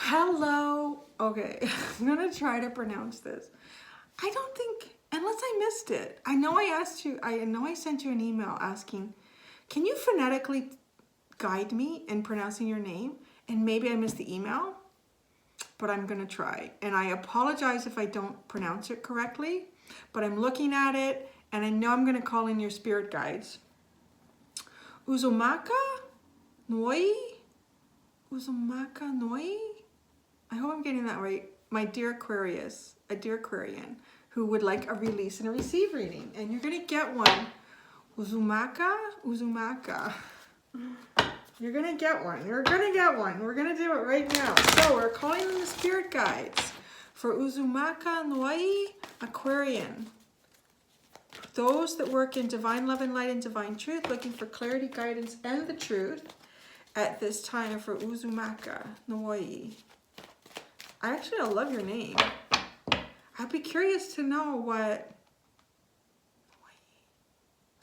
Hello. Okay, I'm gonna try to pronounce this. I don't think, unless I missed it. I know I asked you, I know I sent you an email asking, can you phonetically guide me in pronouncing your name? And maybe I missed the email, but I'm gonna try. And I apologize if I don't pronounce it correctly, but I'm looking at it and I know I'm gonna call in your spirit guides. Uzoamaka? Noi? Uzoamaka Noi? I hope I'm getting that right. My dear Aquarius, a dear Aquarian, who would like a release and a receive reading. And you're going to get one. Uzoamaka? Uzoamaka. You're going to get one. You're going to get one. We're going to do it right now. So we're calling in the spirit guides for Uzoamaka Noi Aquarian. Those that work in divine love and light and divine truth, looking for clarity, guidance, and the truth at this time for Uzoamaka Noi. I love your name. I'd be curious to know what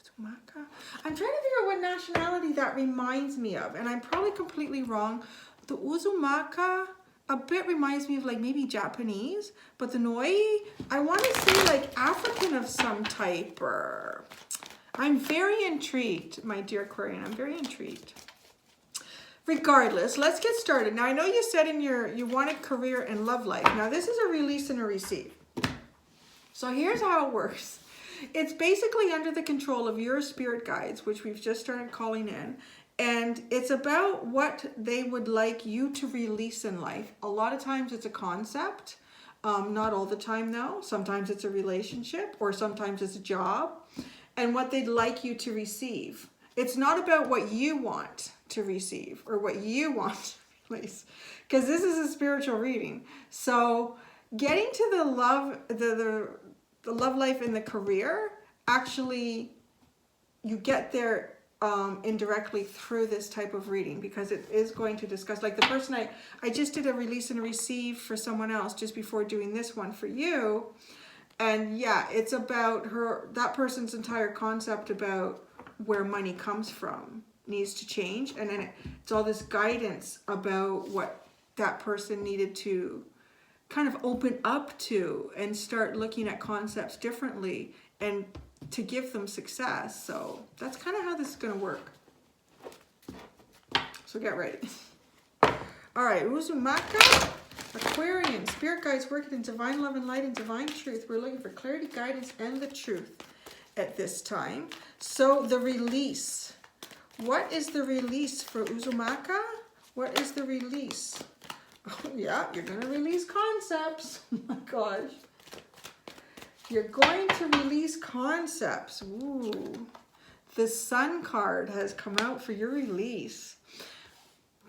Uzoamaka. I'm trying to figure out what nationality that reminds me of, and I'm probably completely wrong. The Uzoamaka a bit reminds me of like maybe Japanese, but the Noi, I want to say like African of some type. Or I'm very intrigued, my dear Aquarian. I'm very intrigued. Regardless, let's get started. Now, I know you said in you wanted career and love life. Now, this is a release and a receive. So here's how it works. It's basically under the control of your spirit guides, which we've just started calling in. And it's about what they would like you to release in life. A lot of times it's a concept. Not all the time, though. Sometimes it's a relationship or sometimes it's a job. And what they'd like you to receive. It's not about what you want to receive or what you want to release, because this is a spiritual reading. So getting to the love, the love life and the career, actually you get there indirectly through this type of reading, because it is going to discuss, like the person I just did a release and a receive for someone else just before doing this one for you. And yeah, it's about that person's entire concept about where money comes from needs to change, and then it's all this guidance about what that person needed to kind of open up to and start looking at concepts differently and to give them success. So that's kind of how this is going to work. So get ready. All right, Uzoamaka Aquarian, spirit guides working in divine love and light and divine truth. We're looking for clarity, guidance, and the truth at this time. So the release. What is the release for Uzoamaka? What is the release? Oh yeah, you're going to release concepts. Oh my gosh. You're going to release concepts. Ooh. The Sun card has come out for your release.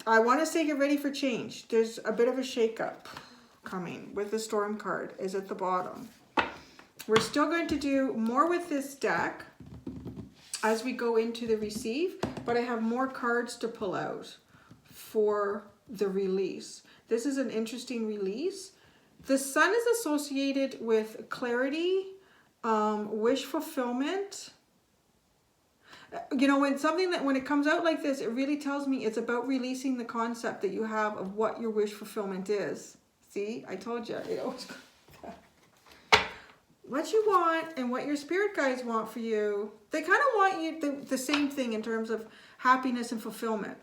I want to say get ready for change. There's a bit of a shakeup coming with the Storm card is at the bottom. We're still going to do more with this deck as we go into the receive, but I have more cards to pull out for the release. This is an interesting release. The Sun is associated with clarity, wish fulfillment. You know, when it comes out like this, it really tells me it's about releasing the concept that you have of what your wish fulfillment is. See, I told you. It always what you want and what your spirit guides want for you. They kind of want you the same thing in terms of happiness and fulfillment.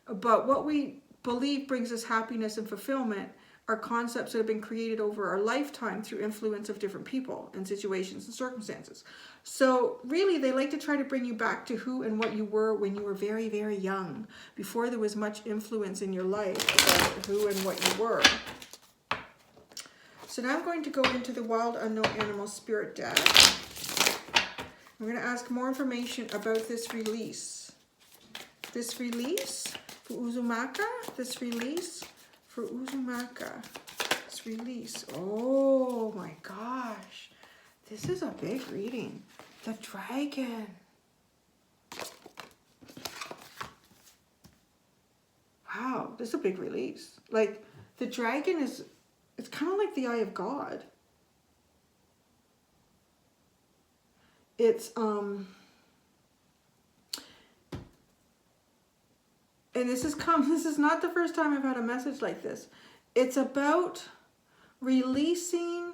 But what we believe brings us happiness and fulfillment are concepts that have been created over our lifetime through influence of different people and situations and circumstances. So really, they like to try to bring you back to who and what you were when you were very, very young, before there was much influence in your life about who and what you were. So now I'm going to go into the Wild Unknown Animal Spirit deck. I'm going to ask more information about this release. This release for Uzoamaka. This release for Uzoamaka. This release. Oh my gosh. This is a big reading. The Dragon. Wow, this is a big release. Like, the Dragon is... It's kind of like the Eye of God. It's, and this is not the first time I've had a message like this. It's about releasing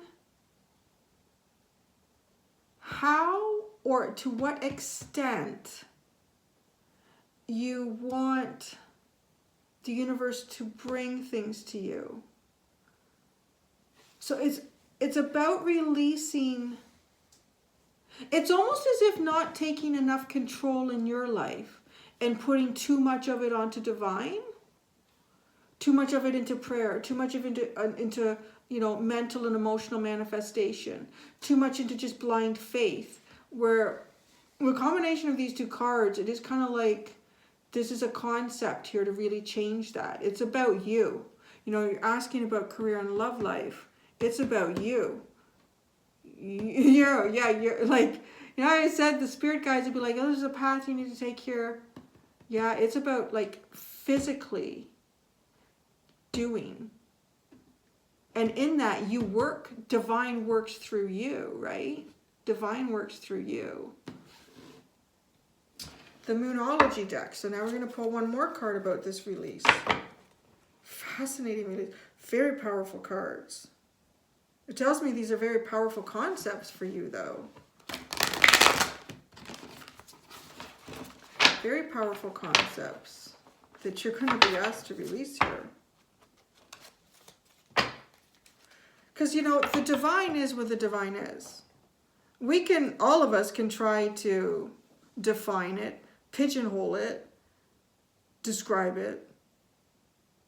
how or to what extent you want the universe to bring things to you. So it's about releasing. It's almost as if not taking enough control in your life and putting too much of it onto divine, too much of it into prayer, too much of it into mental and emotional manifestation, too much into just blind faith, where the combination of these two cards, it is kind of like this is a concept here to really change that. It's about you. You're asking about career and love life. It's about you. You're like, I said the spirit guides would be like, oh, there's a path you need to take here. Yeah, it's about like physically doing. And in that you work, divine works through you, right? Divine works through you. The Moonology deck. So now we're going to pull one more card about this release. Fascinating release. Very powerful cards. It tells me these are very powerful concepts for you, though. Very powerful concepts that you're going to be asked to release here. Because, the divine is what the divine is. All of us can try to define it, pigeonhole it, describe it,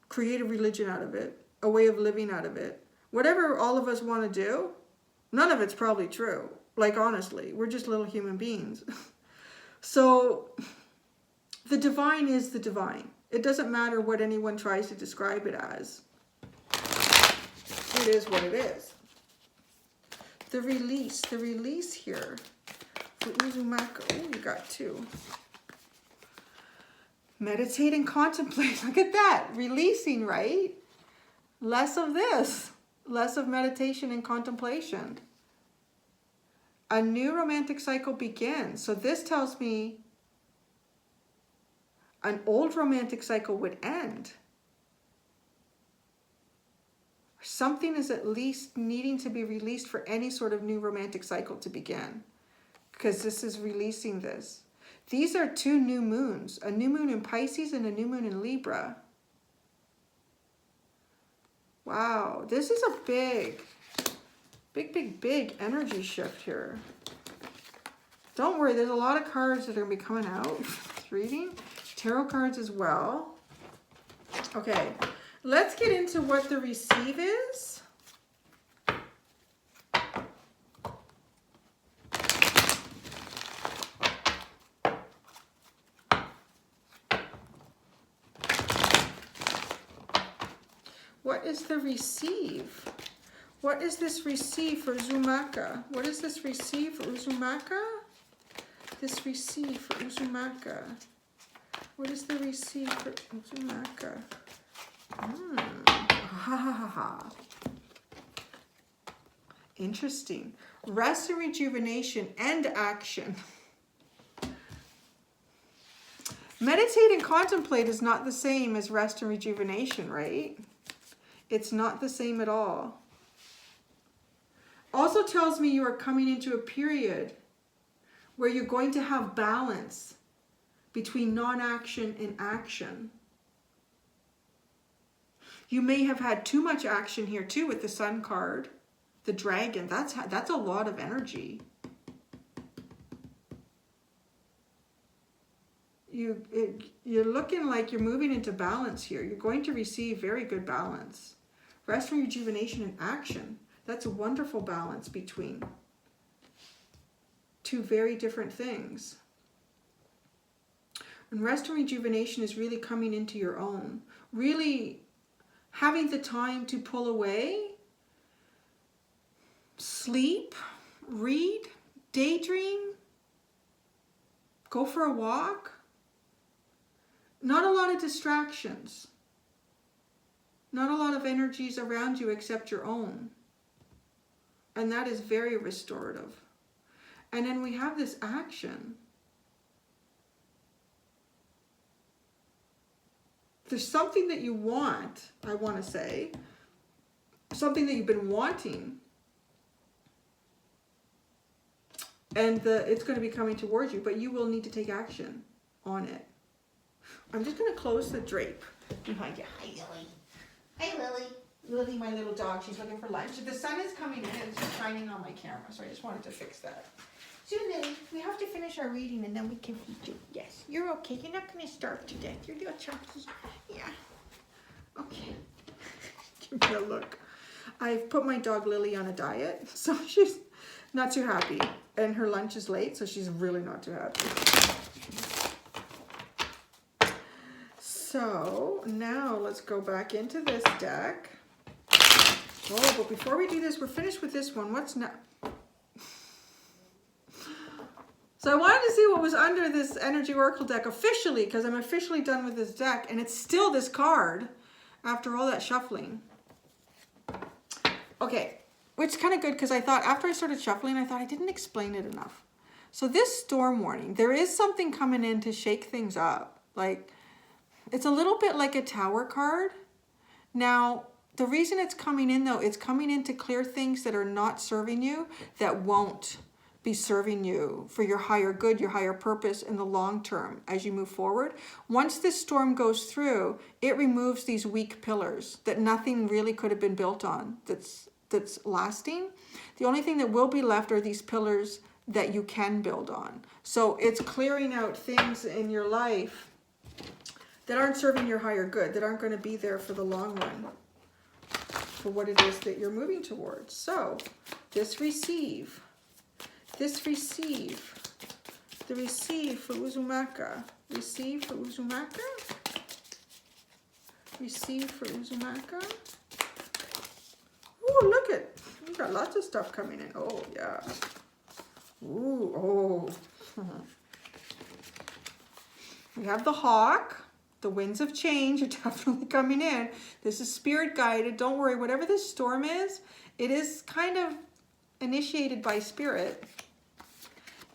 create a religion out of it, a way of living out of it. Whatever all of us want to do, none of it's probably true. Like, honestly, we're just little human beings. So, the divine is the divine. It doesn't matter what anyone tries to describe it as. It is what it is. The release here for Uzoamaka. Oh, you got two. Meditate and contemplate. Look at that. Releasing, right? Less of this. Less of meditation and contemplation. A new romantic cycle begins. So this tells me an old romantic cycle would end. Something is at least needing to be released for any sort of new romantic cycle to begin. Because this is releasing this. These are two new moons. A new moon in Pisces and a new moon in Libra. Wow. This is a big energy shift here. Don't worry. There's a lot of cards that are going to be coming out. Reading. Tarot cards as well. Okay. Let's get into what the receive is. What is the receive? What is this receive for Uzoamaka? What is this receive for Uzoamaka? This receive for Uzoamaka. What is the receive for Uzoamaka? Interesting. Rest and rejuvenation and action. Meditate and contemplate is not the same as rest and rejuvenation, right? It's not the same at all. Also tells me you are coming into a period where you're going to have balance between non-action and action. You may have had too much action here too with the Sun card, the Dragon. That's a lot of energy. You're looking like you're moving into balance here. You're going to receive very good balance. Rest and rejuvenation and action. That's a wonderful balance between two very different things. And rest and rejuvenation is really coming into your own. Really having the time to pull away, sleep, read, daydream, go for a walk. Not a lot of distractions. Not a lot of energies around you except your own. And that is very restorative. And then we have this action. There's something that you want, I want to say. something that you've been wanting. And it's going to be coming towards you, but you will need to take action on it. I'm just going to close the drape behind you. Hi, Lily. Hi, Lily. Lily, my little dog, she's looking for lunch. The sun is coming in and it's just shining on my camera, so I just wanted to fix that. So, Lily, we have to finish our reading and then we can feed you. Yes, you're okay. You're not going to starve to death. You're little chunky. Yeah. Okay. Give me a look. I've put my dog Lily on a diet, so she's not too happy. And her lunch is late, so she's really not too happy. So now let's go back into this deck. Oh, but before we do this, we're finished with this one. What's next? So I wanted to see what was under this Energy Oracle deck officially, because I'm officially done with this deck, and it's still this card after all that shuffling. Okay, which is kind of good, because I thought after I started shuffling, I thought I didn't explain it enough. So this storm warning, there is something coming in to shake things up. Like, it's a little bit like a Tower card. Now, the reason it's coming in, though, it's coming in to clear things that are not serving you, that won't be serving you for your higher good, your higher purpose in the long term as you move forward. Once this storm goes through, it removes these weak pillars that nothing really could have been built on that's lasting. The only thing that will be left are these pillars that you can build on. So it's clearing out things in your life that aren't serving your higher good, that aren't going to be there for the long run, for what it is that you're moving towards. So this receive, the receive for Uzoamaka, receive for Uzoamaka, receive for Uzoamaka. Oh, look at, we got lots of stuff coming in. Oh, yeah. Ooh, oh. We have the hawk. The winds of change are definitely coming in. This is spirit guided. Don't worry, whatever this storm is, it is kind of initiated by spirit.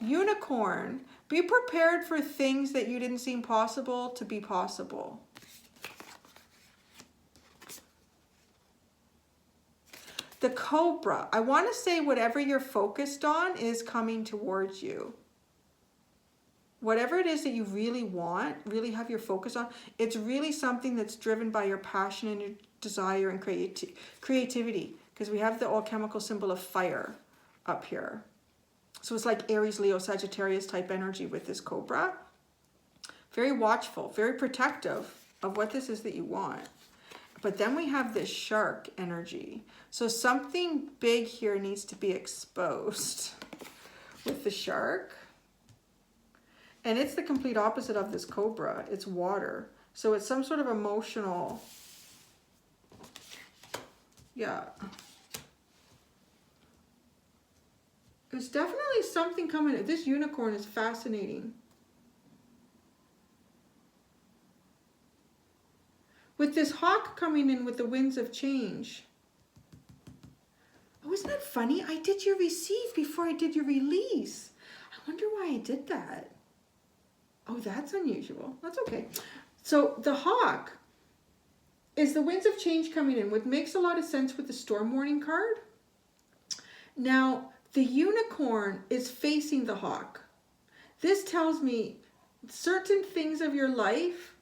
Unicorn. Be prepared for things that you didn't seem possible to be possible. The Cobra. I want to say whatever you're focused on is coming towards you. Whatever it is that you really want, really have your focus on, it's really something that's driven by your passion and your desire and creativity. Because we have the alchemical symbol of fire up here. So it's like Aries, Leo, Sagittarius type energy with this Cobra. Very watchful, very protective of what this is that you want. But then we have this shark energy. So something big here needs to be exposed with the shark. And it's the complete opposite of this Cobra. It's water. So it's some sort of emotional, yeah. There's definitely something coming. This unicorn is fascinating. With this hawk coming in with the winds of change. Oh, isn't that funny? I did your receive before I did your release. I wonder why I did that. Oh, that's unusual. That's okay. So the hawk is the winds of change coming in, which makes a lot of sense with the storm warning card. Now, the unicorn is facing the hawk. This tells me certain things of your life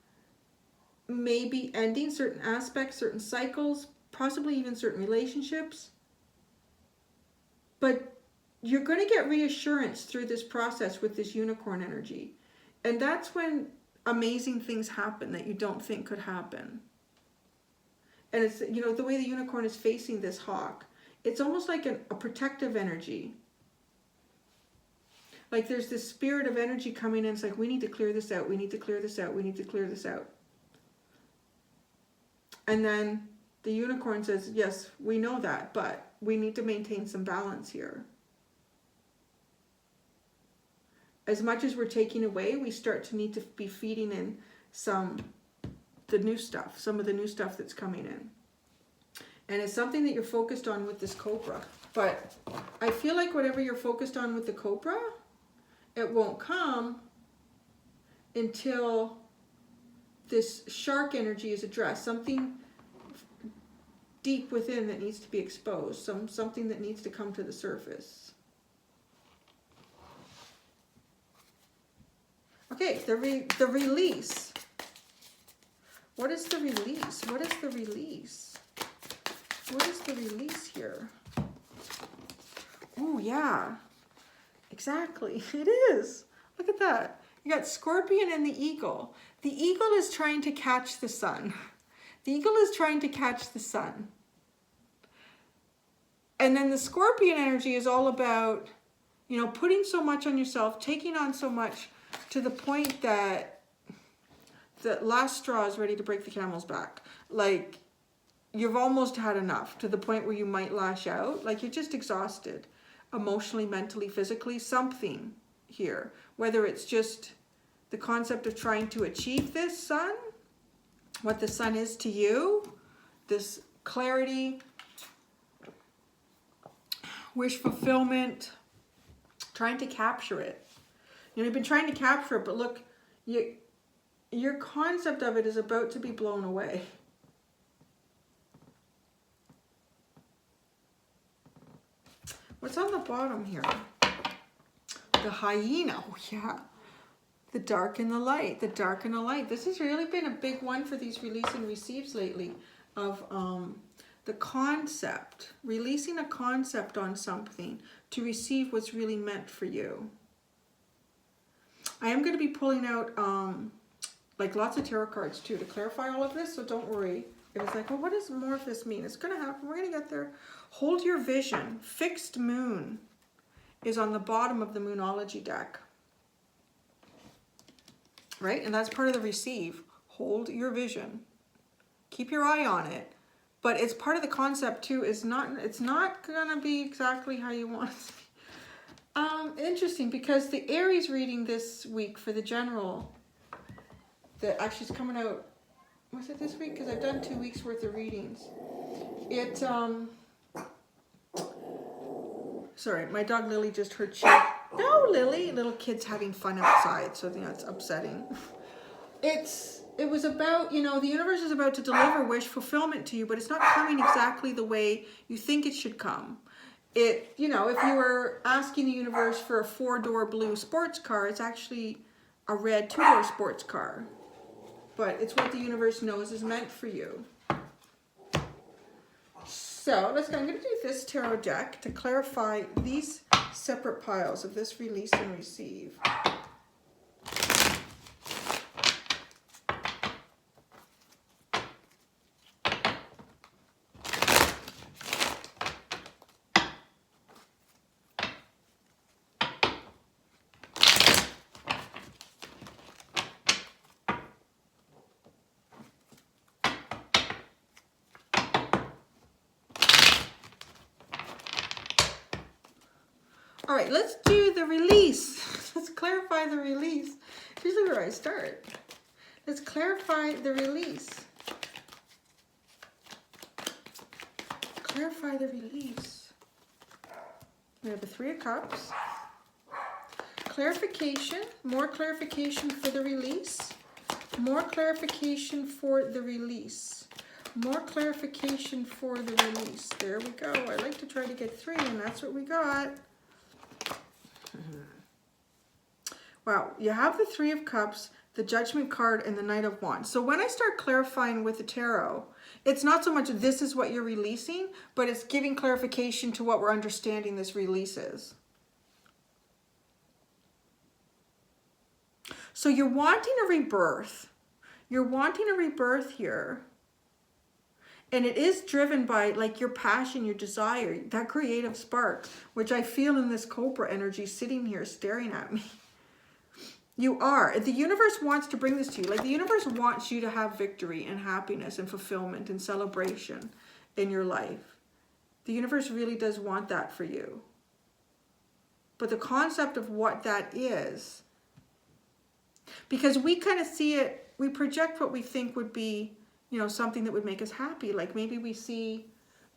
may be ending, certain aspects, certain cycles, possibly even certain relationships. But you're going to get reassurance through this process with this unicorn energy. And that's when amazing things happen that you don't think could happen. And it's, you know, the way the unicorn is facing this hawk, it's almost like a protective energy. Like there's this spirit of energy coming in. It's like, we need to clear this out. We need to clear this out. We need to clear this out. And then the unicorn says, yes, we know that, but we need to maintain some balance here. As much as we're taking away, we start to need to be feeding in the new stuff, some of the new stuff that's coming in. And it's something that you're focused on with this Cobra. But I feel like whatever you're focused on with the Cobra, it won't come until this shark energy is addressed. Something deep within that needs to be exposed, something that needs to come to the surface. Okay, the release. What is the release? What is the release? What is the release here? Oh, yeah. Exactly. It is. Look at that. You got Scorpion and the Eagle. The Eagle is trying to catch the sun. The Eagle is trying to catch the sun. And then the Scorpion energy is all about, you know, putting so much on yourself, taking on so much to the point that the last straw is ready to break the camel's back. Like, you've almost had enough to the point where you might lash out. Like, you're just exhausted. Emotionally, mentally, physically, something here. Whether it's just the concept of trying to achieve this sun, what the sun is to you, this clarity, wish fulfillment, trying to capture it. You know, you've been trying to capture it, but look, your concept of it is about to be blown away. What's on the bottom here? The hyena. Oh, yeah. The dark and the light. The dark and the light. This has really been a big one for these release and receives lately of the concept. Releasing a concept on something to receive what's really meant for you. I am going to be pulling out like lots of tarot cards too to clarify all of this, so don't worry. It was like, well, what does more of this mean? It's going to happen. We're going to get there. Hold your vision. Fixed moon is on the bottom of the Moonology deck. Right? And that's part of the receive. Hold your vision. Keep your eye on it. But it's part of the concept too. It's not going to be exactly how you want it to be. Interesting, because the Aries reading this week for the general, that actually is coming out, was it this week? Because I've done 2 weeks worth of readings. It, sorry, my dog Lily just heard she, no Lily, little kid's having fun outside, so you know, it's upsetting. It was about, you know, the universe is about to deliver wish fulfillment to you, but it's not coming exactly the way you think it should come. It, you know, if you were asking the universe for a 4-door blue sports car, it's actually a red 2-door sports car. But it's what the universe knows is meant for you. So let's go. I'm going to do this tarot deck to clarify these separate piles of this release and receive. All right, let's do the release. Let's clarify the release. It's usually where I start. Let's clarify the release. Clarify the release. We have the 3 of Cups. Clarification, more clarification for the release. More clarification for the release. More clarification for the release. There we go. I like to try to get 3, and that's what we got. Wow, you have the 3 of Cups, the Judgment card, and the Knight of Wands. So when I start clarifying with the tarot, it's not so much this is what you're releasing, but it's giving clarification to what we're understanding this release is. So you're wanting a rebirth. You're wanting a rebirth here. And it is driven by like your passion, your desire, that creative spark, which I feel in this Cobra energy sitting here staring at me. You are. The universe wants to bring this to you. Like the universe wants you to have victory and happiness and fulfillment and celebration in your life. The universe really does want that for you. But the concept of what that is, because we kind of see it, we project what we think would be, you know, something that would make us happy. Like maybe we see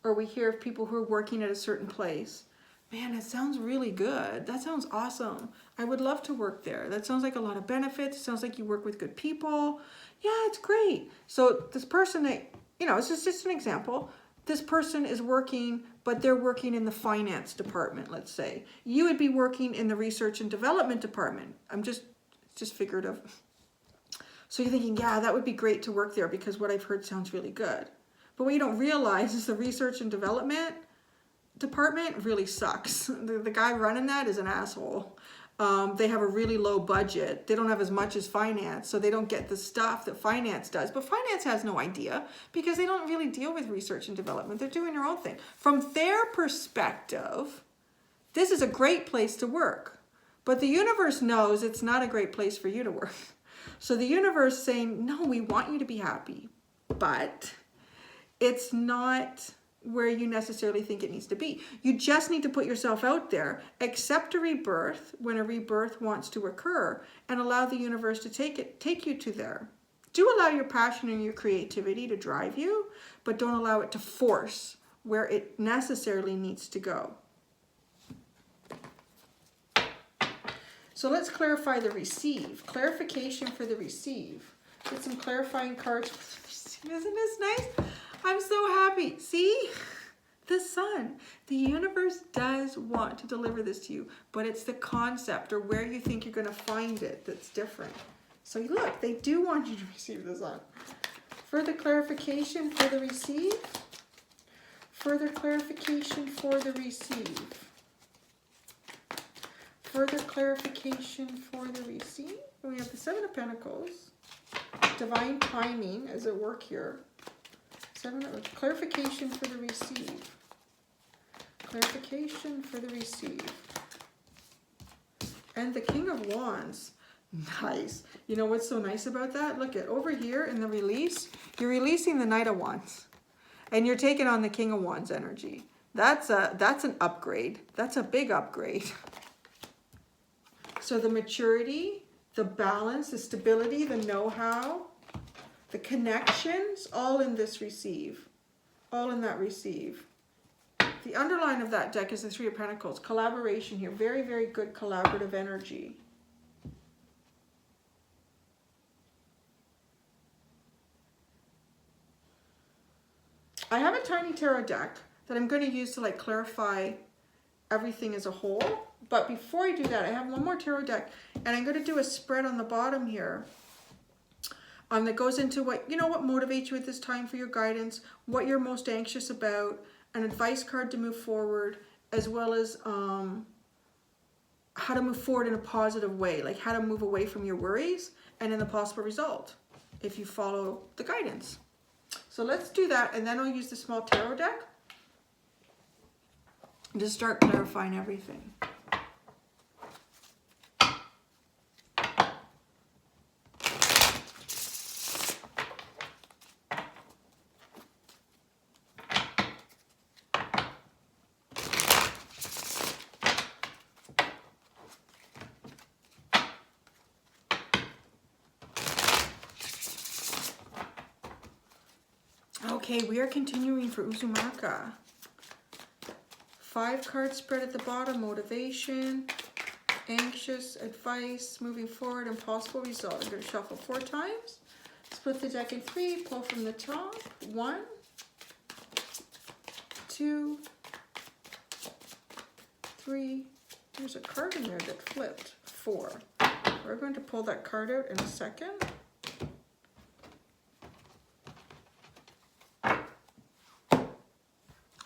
or we hear of people who are working at a certain place. Man, it sounds really good. That sounds awesome. I would love to work there. That sounds like a lot of benefits. It sounds like you work with good people. Yeah, it's great. So this person that, you know, it's just an example. this person is working, but they're working in the finance department, let's say. You would be working in the research and development department. Just figurative. So you're thinking, yeah, that would be great to work there because what I've heard sounds really good. But what you don't realize is the research and development department really sucks. The guy running that is an asshole. They have a really low budget. They don't have as much as finance, so they don't get the stuff that finance does. But finance has no idea because they don't really deal with research and development. They're doing their own thing. From their perspective, this is a great place to work. But the universe knows it's not a great place for you to work. So the universe is saying, no, we want you to be happy, but it's not where you necessarily think it needs to be. You just need to put yourself out there, accept a rebirth when a rebirth wants to occur, and allow the universe to take you to there. Do allow your passion and your creativity to drive you, but don't allow it to force where it necessarily needs to go. So let's clarify the receive. Clarification for the receive. Get some clarifying cards for the receive. Isn't this nice? I'm so happy. See? The sun. The universe does want to deliver this to you, but it's the concept or where you think you're going to find it that's different. So look, they do want you to receive the sun. Further clarification for the receive. Further clarification for the receive. Further clarification for the receive. We have the Seven of Pentacles. Divine timing is at work here. Clarification for the receive. Clarification for the receive. And the King of Wands. Nice. You know what's so nice about that? Look at over here in the release. You're releasing the Knight of Wands. And you're taking on the King of Wands energy. That's an upgrade. That's a big upgrade. So the maturity, the balance, the stability, the know-how, the connections, all in this receive. All in that receive. The underline of that deck is the Three of Pentacles. Collaboration here. Very, very good collaborative energy. I have a tiny tarot deck that I'm going to use to like clarify everything as a whole. But before I do that, I have one more tarot deck, and I'm going to do a spread on the bottom here that goes into what motivates you at this time for your guidance, what you're most anxious about, an advice card to move forward, as well as how to move forward in a positive way, like how to move away from your worries and in the possible result if you follow the guidance. So let's do that, and then I'll use the small tarot deck to start clarifying everything. Okay, we are continuing for Uzoamaka. 5-card spread at the bottom, motivation, anxious, advice, moving forward, and possible result. I'm going to shuffle 4 times. Split the deck in 3, pull from the top. 1, 2, 3. There's a card in there that flipped. 4. We're going to pull that card out in a second.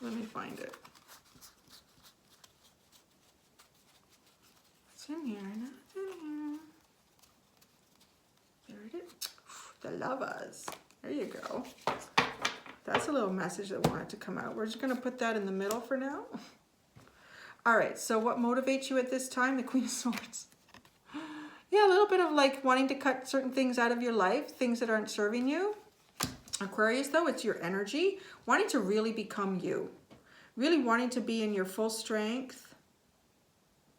Let me find it. It's in here. It's in here. There it is. The lovers. There you go. That's a little message that wanted to come out. We're just going to put that in the middle for now. All right. So what motivates you at this time? The Queen of Swords. Yeah, a little bit of like wanting to cut certain things out of your life, things that aren't serving you. Aquarius, though, it's your energy, wanting to really become you, really wanting to be in your full strength,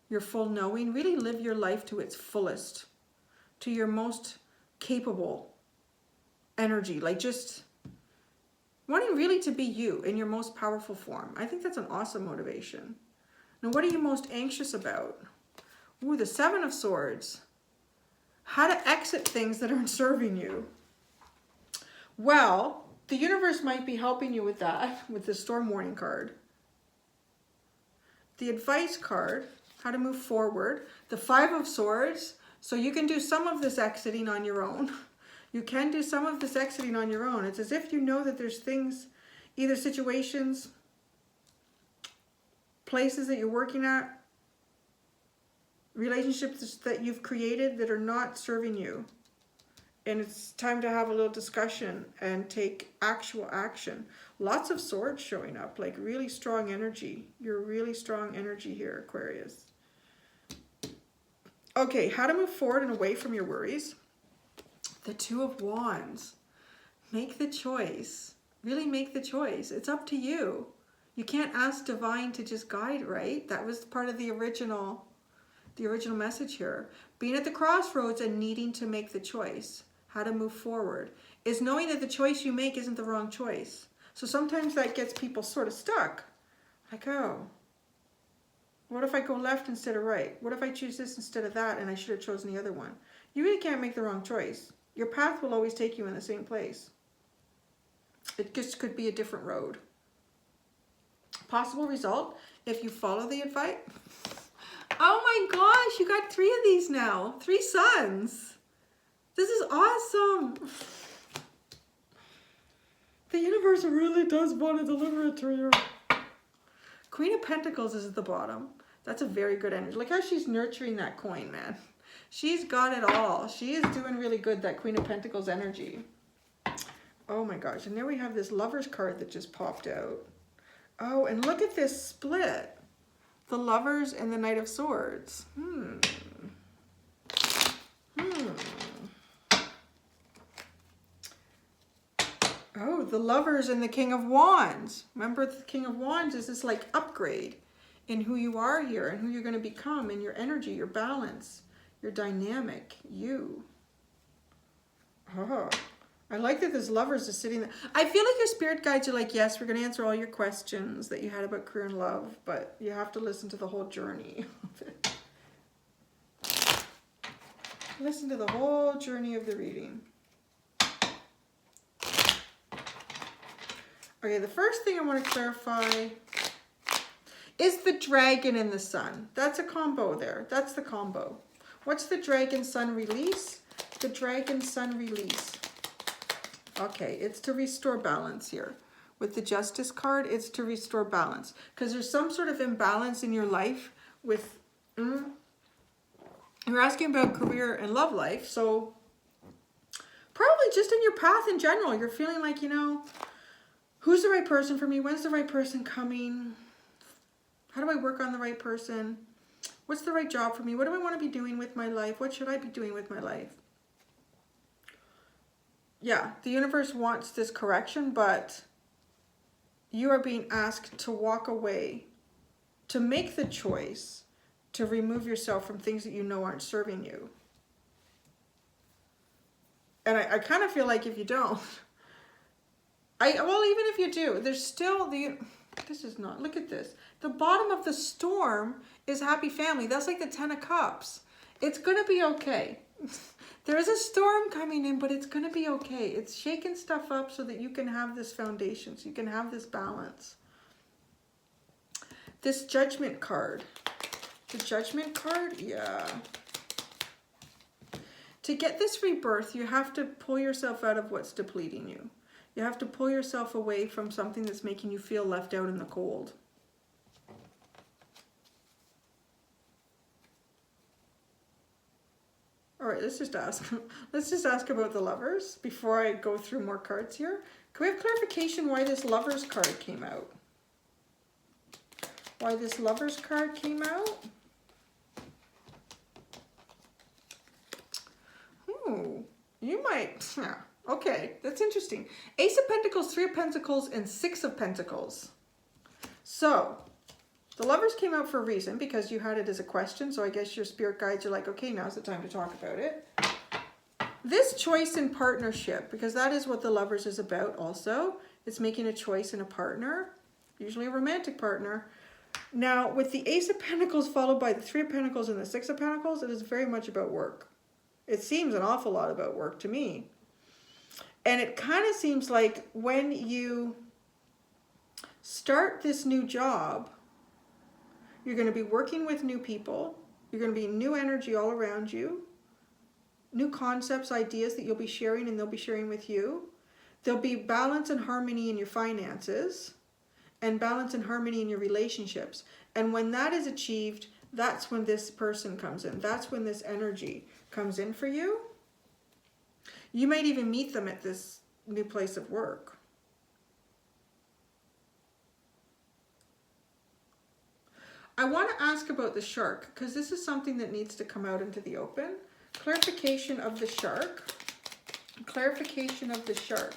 your full knowing, really live your life to its fullest, to your most capable energy, like just wanting really to be you in your most powerful form. I think that's an awesome motivation. Now, what are you most anxious about? Ooh, the 7 of Swords. How to exit things that aren't serving you. Well, the universe might be helping you with that, with the storm warning card. The advice card, how to move forward. The 5 of Swords, so you can do some of this exiting on your own. You can do some of this exiting on your own. It's as if you know that there's things, either situations, places that you're working at, relationships that you've created that are not serving you. And it's time to have a little discussion and take actual action. Lots of swords showing up, like really strong energy. You're really strong energy here, Aquarius. Okay, how to move forward and away from your worries. The 2 of Wands. Make the choice. Really make the choice. It's up to you. You can't ask divine to just guide, right? That was part of the original message here. Being at the crossroads and needing to make the choice. How to move forward is knowing that the choice you make isn't the wrong choice. So sometimes that gets people sort of stuck. Like, oh, what if I go left instead of right? What if I choose this instead of that and I should have chosen the other one? You really can't make the wrong choice. Your path will always take you in the same place. It just could be a different road. Possible result, if you follow the advice. Oh my gosh, you got 3 of these now. 3 suns. This is awesome. The universe really does want to deliver it to you. Queen of Pentacles is at the bottom. That's a very good energy. Look how she's nurturing that coin, man. She's got it all. She is doing really good, that Queen of Pentacles energy. Oh my gosh. And there we have this Lovers card that just popped out. Oh, and look at this split. The Lovers and the Knight of Swords. Oh, the Lovers and the King of Wands. Remember, the King of Wands is this like upgrade in who you are here and who you're going to become, and your energy, your balance, your dynamic, you. Oh, I like that this Lovers is sitting there. I feel like your spirit guides are like, yes, we're going to answer all your questions that you had about career and love, but you have to listen to the whole journey of it. Listen to the whole journey of the reading. Okay, the first thing I want to clarify is the dragon and the sun. That's a combo there. That's the combo. What's the dragon sun release? The dragon sun release. Okay, it's to restore balance here. With the Justice card, it's to restore balance. Because there's some sort of imbalance in your life with... You're asking about career and love life, so probably just in your path in general, you're feeling like, you know, who's the right person for me? When's the right person coming? How do I work on the right person? What's the right job for me? What do I want to be doing with my life? What should I be doing with my life? Yeah, the universe wants this correction, but you are being asked to walk away, to make the choice, to remove yourself from things that you know aren't serving you. And I kind of feel like if you don't, well, even if you do, there's still this is not, look at this. The bottom of the storm is happy family. That's like the 10 of Cups. It's going to be okay. There is a storm coming in, but it's going to be okay. It's shaking stuff up so that you can have this foundation, so you can have this balance. This Judgment card. The Judgment card, yeah. To get this rebirth, you have to pull yourself out of what's depleting you. You have to pull yourself away from something that's making you feel left out in the cold. All right, let's just ask. Let's just ask about the Lovers before I go through more cards here. Can we have clarification why this Lovers card came out? Why this Lovers card came out? You might, yeah. Okay, that's interesting. Ace of Pentacles, 3 of Pentacles, and 6 of Pentacles. So, the Lovers came out for a reason, because you had it as a question, so I guess your spirit guides are like, okay, now's the time to talk about it. This choice in partnership, because that is what the Lovers is about also. It's making a choice in a partner, usually a romantic partner. Now, with the Ace of Pentacles followed by the 3 of Pentacles and the 6 of Pentacles, it is very much about work. It seems an awful lot about work to me. And it kind of seems like when you start this new job, you're going to be working with new people. You're going to be new energy all around you. New concepts, ideas that you'll be sharing and they'll be sharing with you. There'll be balance and harmony in your finances and balance and harmony in your relationships. And when that is achieved, that's when this person comes in. That's when this energy comes in for you. You might even meet them at this new place of work. I want to ask about the shark because this is something that needs to come out into the open. Clarification of the shark. Clarification of the shark.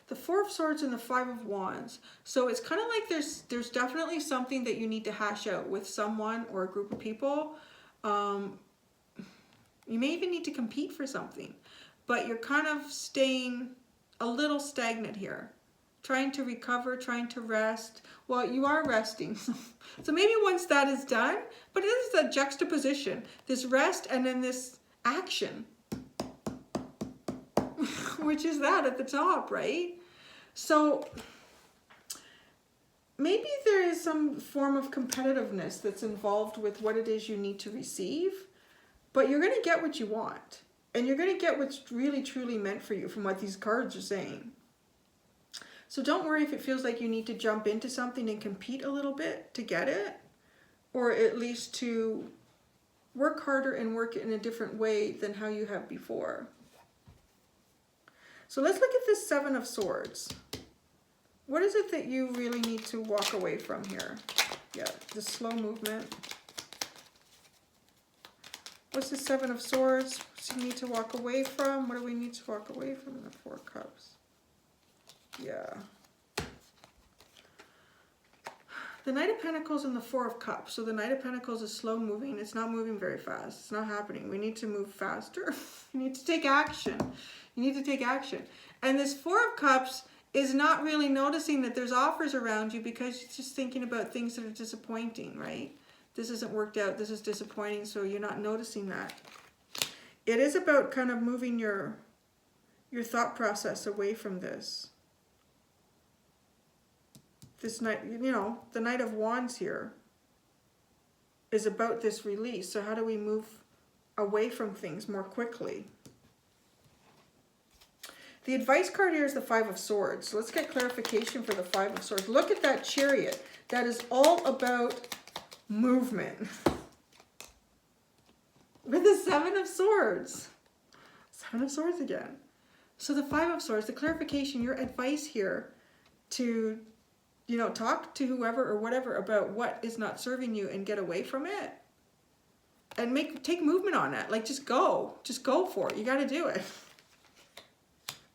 The Four of Swords and the Five of Wands. So it's kind of like there's definitely something that you need to hash out with someone or a group of people. You may even need to compete for something, but you're kind of staying a little stagnant here. Trying to recover, trying to rest. Well, you are resting. So maybe once that is done, but it is a juxtaposition. This rest and then this action. Which is that at the top, right? So maybe there is some form of competitiveness that's involved with what it is you need to receive, but you're going to get what you want. And you're going to get what's really, truly meant for you from what these cards are saying. So don't worry if it feels like you need to jump into something and compete a little bit to get it, or at least to work harder and work it in a different way than how you have before. So let's look at this Seven of Swords. What is it that you really need to walk away from here? Yeah, the slow movement. What's the Seven of Swords? What do you need to walk away from? What do we need to walk away from in the Four of Cups? Yeah. The Knight of Pentacles and the Four of Cups. So the Knight of Pentacles is slow moving. It's not moving very fast. It's not happening. We need to move faster. You need to take action. You need to take action. And this Four of Cups is not really noticing that there's offers around you because it's just thinking about things that are disappointing, right? This hasn't worked out. This is disappointing, so you're not noticing that. It is about kind of moving your thought process away from this. This Knight, you know, the Knight of Wands here is about this release. So how do we move away from things more quickly? The advice card here is the Five of Swords. So let's get clarification for the Five of Swords. Look at that Chariot. That is all about movement. With the Seven of Swords. Seven of Swords again. So the Five of Swords, the clarification, your advice here to, you know, talk to whoever or whatever about what is not serving you and get away from it. And take movement on it. Like, just go. Just go for it. You got to do it.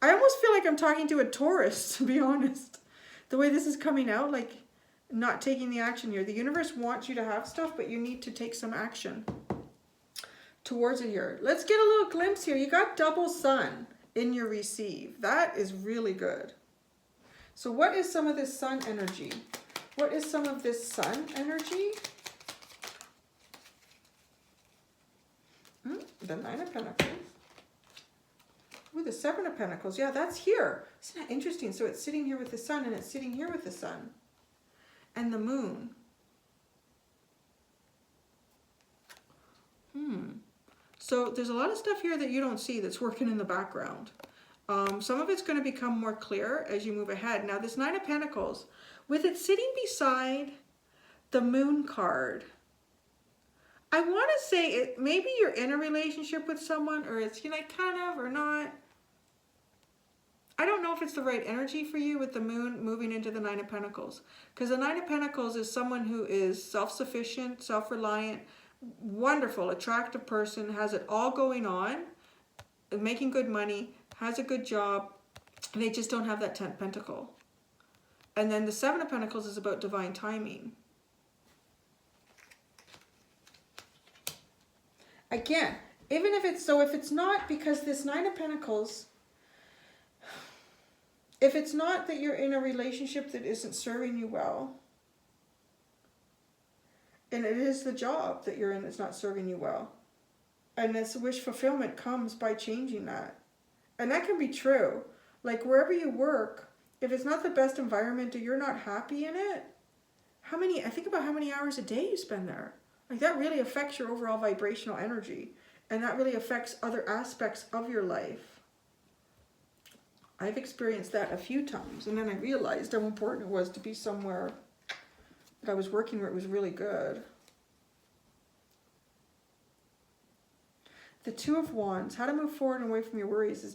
I almost feel like I'm talking to a Taurus, to be honest. The way this is coming out, like, not taking the action here. The universe wants you to have stuff, but you need to take some action towards it here. Let's get a little glimpse here. You got double sun in your receive. That is really good. So what is some of this sun energy? What is some of this sun energy? The Nine of Pentacles. Ooh, the Seven of Pentacles. Yeah, that's here. Isn't that interesting? So it's sitting here with the sun and it's sitting here with the sun. And the moon. So there's a lot of stuff here that you don't see that's working in the background. Some of it's going to become more clear as you move ahead. Now this Nine of Pentacles, with it sitting beside the Moon card, I want to say it. Maybe you're in a relationship with someone, or it's, you know, kind of or not. I don't know if it's the right energy for you with the Moon moving into the Nine of Pentacles, because the Nine of Pentacles is someone who is self-sufficient, self-reliant, wonderful, attractive person, has it all going on, making good money, has a good job. They just don't have that 10th pentacle. And then the Seven of Pentacles is about divine timing. Again, even if it's, so if it's not, because this Nine of Pentacles, if it's not that you're in a relationship that isn't serving you well, and it is the job that you're in that's not serving you well, And this wish fulfillment comes by changing that. And that can be true. Like wherever you work, if it's not the best environment or you're not happy in it, I think about how many hours a day you spend there. Like that really affects your overall vibrational energy. And that really affects other aspects of your life. I've experienced that a few times. And then I realized how important it was to be somewhere that I was working where it was really good. The Two of Wands, how to move forward and away from your worries is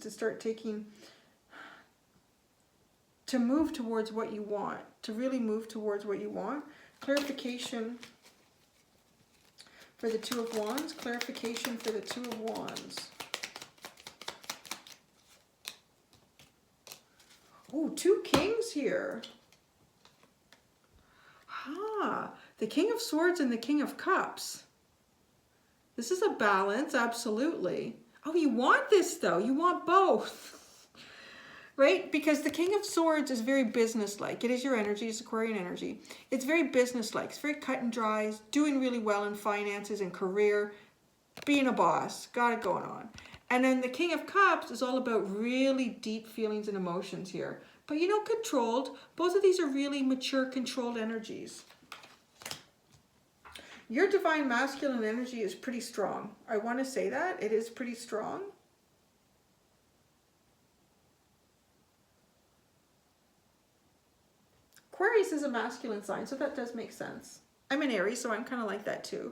to move towards what you want, to really move towards what you want. Clarification for the Two of Wands, clarification for the Two of Wands. Oh, two kings here. The King of Swords and the King of Cups. This is a balance, absolutely. Oh, you want this though. You want both. Right? Because the King of Swords is very businesslike. It is your energy, it's Aquarian energy. It's very businesslike. It's very cut and dry, doing really well in finances and career, being a boss, got it going on. And then the King of Cups is all about really deep feelings and emotions here. But you know, controlled. Both of these are really mature, controlled energies. Your divine masculine energy is pretty strong. I want to say that. It is pretty strong. Aquarius is a masculine sign, so that does make sense. I'm an Aries, so I'm kind of like that too.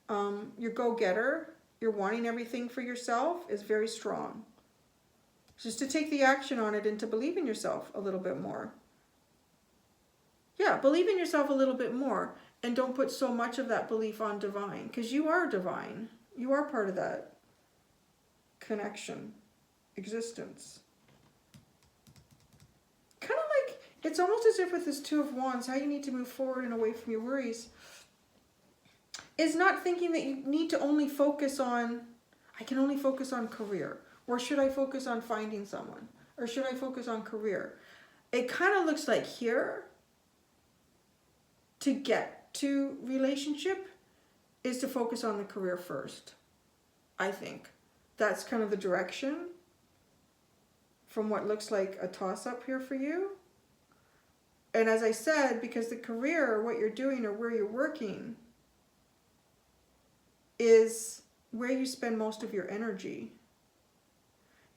Your go-getter, you're wanting everything for yourself, is very strong. Just to take the action on it and to believe in yourself a little bit more. Yeah, believe in yourself a little bit more. And don't put so much of that belief on divine, because you are divine. You are part of that connection, existence. Kind of like, it's almost as if with this Two of Wands, how you need to move forward and away from your worries is not thinking that you need to only focus on, I can only focus on career, or should I focus on finding someone, or should I focus on career? It kind of looks like here, to get to relationship is to focus on the career first. I think that's kind of the direction from what looks like a toss-up here for you. And as I said, because the career, what you're doing or where you're working is where you spend most of your energy.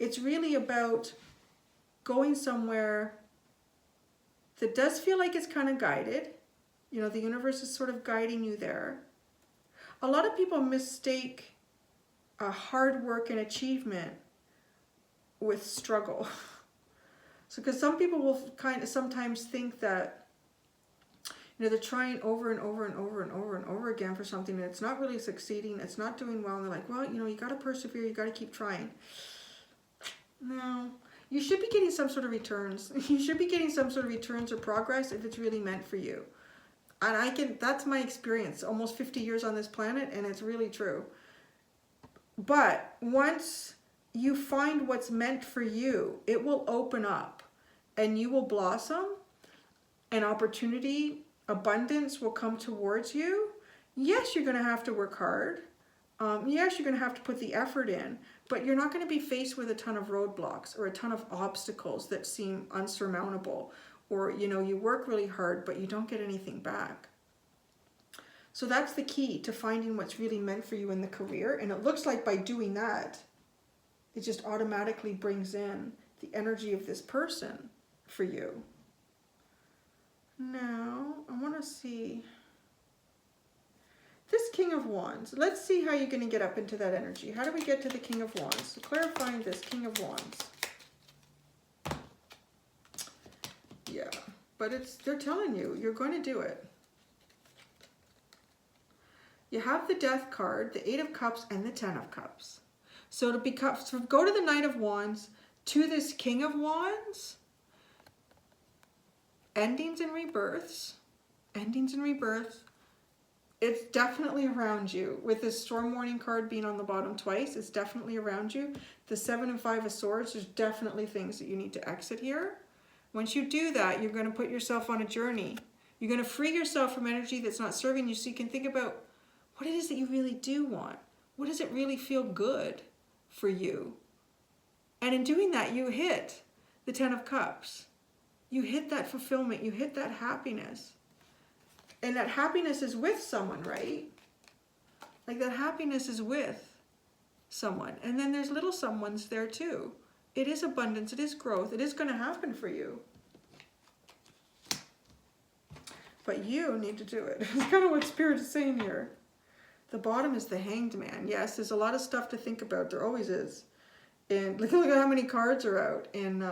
It's really about going somewhere that does feel like it's kind of guided. You know, the universe is sort of guiding you there. A lot of people mistake hard work and achievement with struggle. So, because some people will kind of sometimes think that, you know, they're trying over and over and over and over and over again for something and it's not really succeeding, it's not doing well, and they're like, well, you know, you got to persevere, you got to keep trying. No, you should be getting some sort of returns. You should be getting some sort of returns or progress if it's really meant for you. And that's my experience, almost 50 years on this planet, and it's really true. But once you find what's meant for you, it will open up and you will blossom, and opportunity, abundance will come towards you. Yes, you're going to have to work hard. Yes, you're going to have to put the effort in, but you're not going to be faced with a ton of roadblocks or a ton of obstacles that seem unsurmountable. Or, you know, you work really hard, but you don't get anything back. So that's the key to finding what's really meant for you in the career. And it looks like by doing that, it just automatically brings in the energy of this person for you. Now, I want to see this King of Wands. Let's see how you're going to get up into that energy. How do we get to the King of Wands? So clarifying this King of Wands. Yeah, but they're telling you, you're going to do it. You have the Death card, the Eight of Cups, and the Ten of Cups. So to go to the Knight of Wands, to this King of Wands, endings and rebirths, it's definitely around you. With this Storm Warning card being on the bottom twice, it's definitely around you. The Seven and Five of Swords, there's definitely things that you need to exit here. Once you do that, you're going to put yourself on a journey. You're going to free yourself from energy that's not serving you, so you can think about what it is that you really do want. What does it really feel good for you? And in doing that, you hit the 10 of Cups. You hit that fulfillment. You hit that happiness. And that happiness is with someone, right? Like that happiness is with someone. And then there's little someones there too. It is abundance. It is growth. It is going to happen for you. But you need to do it. It's kind of what Spirit is saying here. The bottom is the Hanged Man. Yes, there's a lot of stuff to think about. There always is. And look at how many cards are out in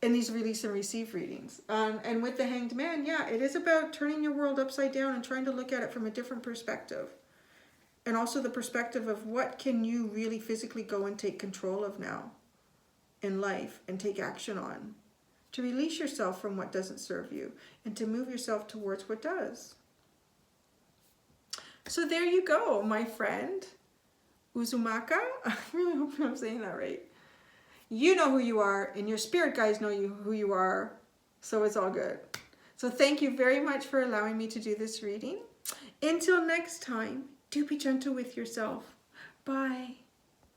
these release and receive readings. And with the Hanged Man, yeah, it is about turning your world upside down and trying to look at it from a different perspective. And also the perspective of what can you really physically go and take control of now in life and take action on. To release yourself from what doesn't serve you and to move yourself towards what does. So there you go, my friend. Uzoamaka. I really hope I'm saying that right. You know who you are, and your spirit guides know who you are, so it's all good. So thank you very much for allowing me to do this reading. Until next time, do be gentle with yourself. Bye.